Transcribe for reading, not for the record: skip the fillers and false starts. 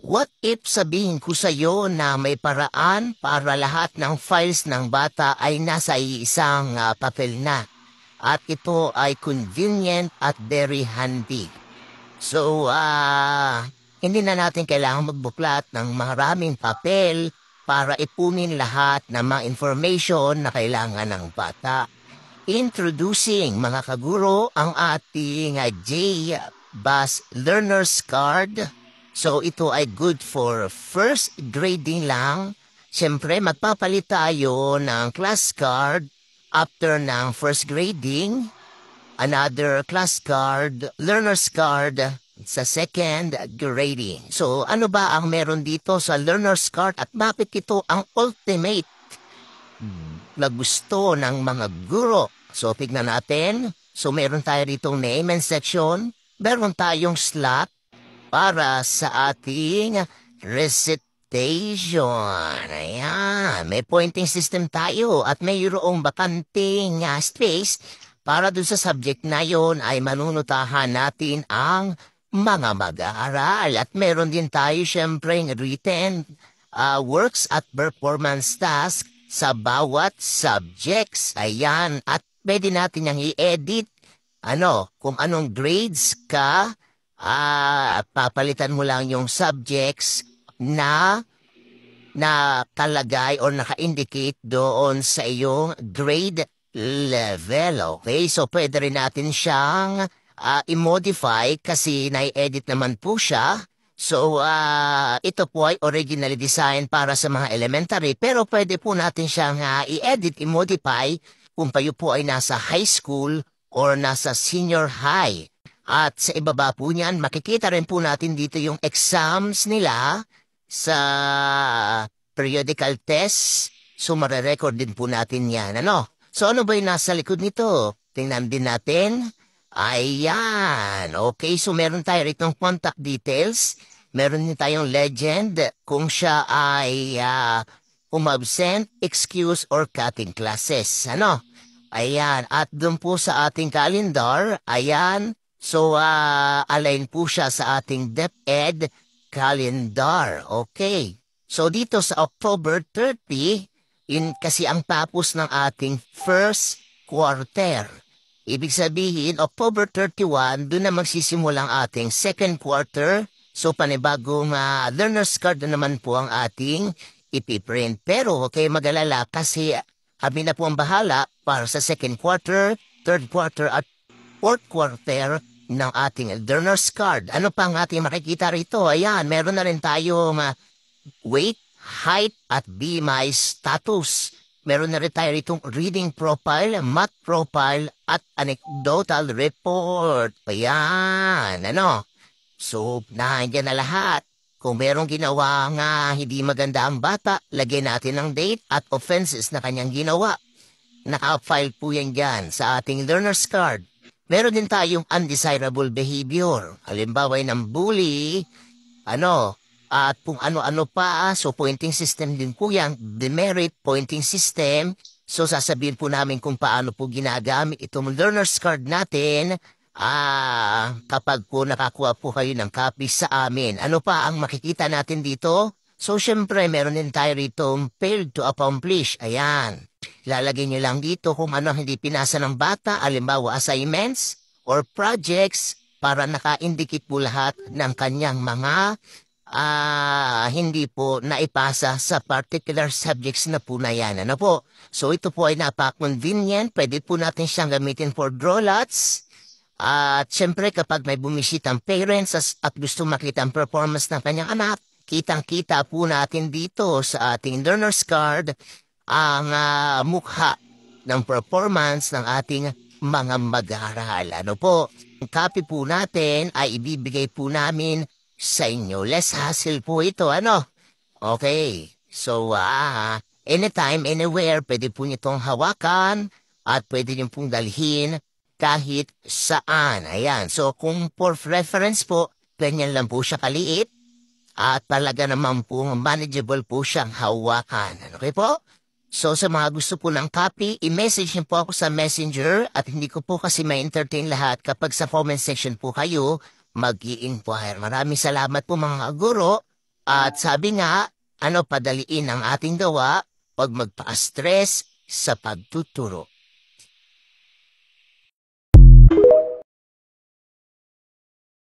What if sabihin ko sa iyo na may paraan para lahat ng files ng bata ay nasa isang papel na at ito ay convenient at very handy. So, hindi na natin kailangan magbuklat ng maraming papel para ipunin lahat ng mga information na kailangan ng bata. Introducing mga kaguro ang ating J-Bus Learner's Card. So ito ay good for first grading lang. Siyempre magpapalit tayo ng class card after ng first grading. Another class card, learner's card sa second grading. So ano ba ang meron dito sa learner's card at bakit ito ang ultimate na gusto ng mga guro? So tignan natin. So meron tayo ditong name and section. Meron tayong slot para sa ating recitation. Ayan, may pointing system tayo at mayroong bakanting space para dun sa subject na yon ay manunutahan natin ang mga mag-aaral. At meron din tayo syempre written works at performance task sa bawat subjects. Ayan, at pwede natin yung i-edit kung anong grades ka. Papalitan mo lang yung subjects na nakalagay o naka-indicate doon sa iyong grade level. Okay, so pwede rin natin siyang i-modify kasi na-edit naman po siya. So, ito po ay originally designed para sa mga elementary pero pwede po natin siyang i-edit, i-modify kung kayo po ay nasa high school or nasa senior high. At sa ibaba po niyan, makikita rin po natin dito yung exams nila sa periodical test. So, marirecord din po natin yan. So, ano ba yung nasa likod nito? Tingnan din natin. Ayan. Okay, so meron tayo ritong contact details. Meron din tayong legend kung siya ay umabsent, excuse, or cutting classes. Ayan. At doon po sa ating calendar, ayan. So, align po siya sa ating DepEd calendar. Okay. So, dito sa October 30, kasi ang tapos ng ating first quarter. Ibig sabihin, October 31, doon na magsisimula ang ating second quarter. So, panibagong learner's card na naman po ang ating ipiprint. Pero, huwag kayo mag-alala kasi kami na po ang bahala para sa second quarter, third quarter, at fourth quarter ng ating learner's card. Ano pa ang ating makikita rito? Ayan, meron na rin tayong weight, height, at BMI status. Meron na rin tayo ritong reading profile, math profile, at anecdotal report. Ayan, So, nandiyan na lahat. Kung merong ginawa nga hindi maganda ang bata, lagyan natin ng date at offenses na kanyang ginawa. Naka-file po yan dyan sa ating learner's card. Meron din tayong undesirable behavior. Halimbawa ng bully, at kung ano-ano pa. So, pointing system din po yan. Demerit pointing system. So, sasabihin po namin kung paano po ginagamit itong learner's card natin kapag po nakakuha po kayo ng copy sa amin. Ano pa ang makikita natin dito? So, syempre, meron din tayo rito failed to accomplish. Ayan. Lalagay nyo lang dito kung ano hindi pinasa ng bata, halimbawa assignments or projects para naka-indicate po lahat ng kanyang mga hindi po naipasa sa particular subjects na po na yan. So ito po ay napaka-convenient. Pwede po natin siyang gamitin for draw lots. At syempre kapag may bumisitang parents at gusto makita ang performance ng kanyang anak, kitang-kita po natin dito sa ating learner's card ang mukha ng performance ng ating mga mag-aaral. Ang copy po natin ay ibibigay po namin sa inyo. Less hassle po ito, Okay. So, anytime, anywhere, pwede po nyo itong hawakan at pwede nyo pong dalhin kahit saan. Ayan. So, kung for reference po, ganyan lang po siya kaliit at talaga naman po manageable po siyang hawakan. Okay po? So sa mga gusto po ng copy, i-message niyo po ako sa messenger at hindi ko po kasi ma-entertain lahat kapag sa comment section po kayo mag-i-inquire. Maraming salamat po mga guro At sabi nga, padaliin ang ating gawa, huwag magpa-stress sa pagtuturo.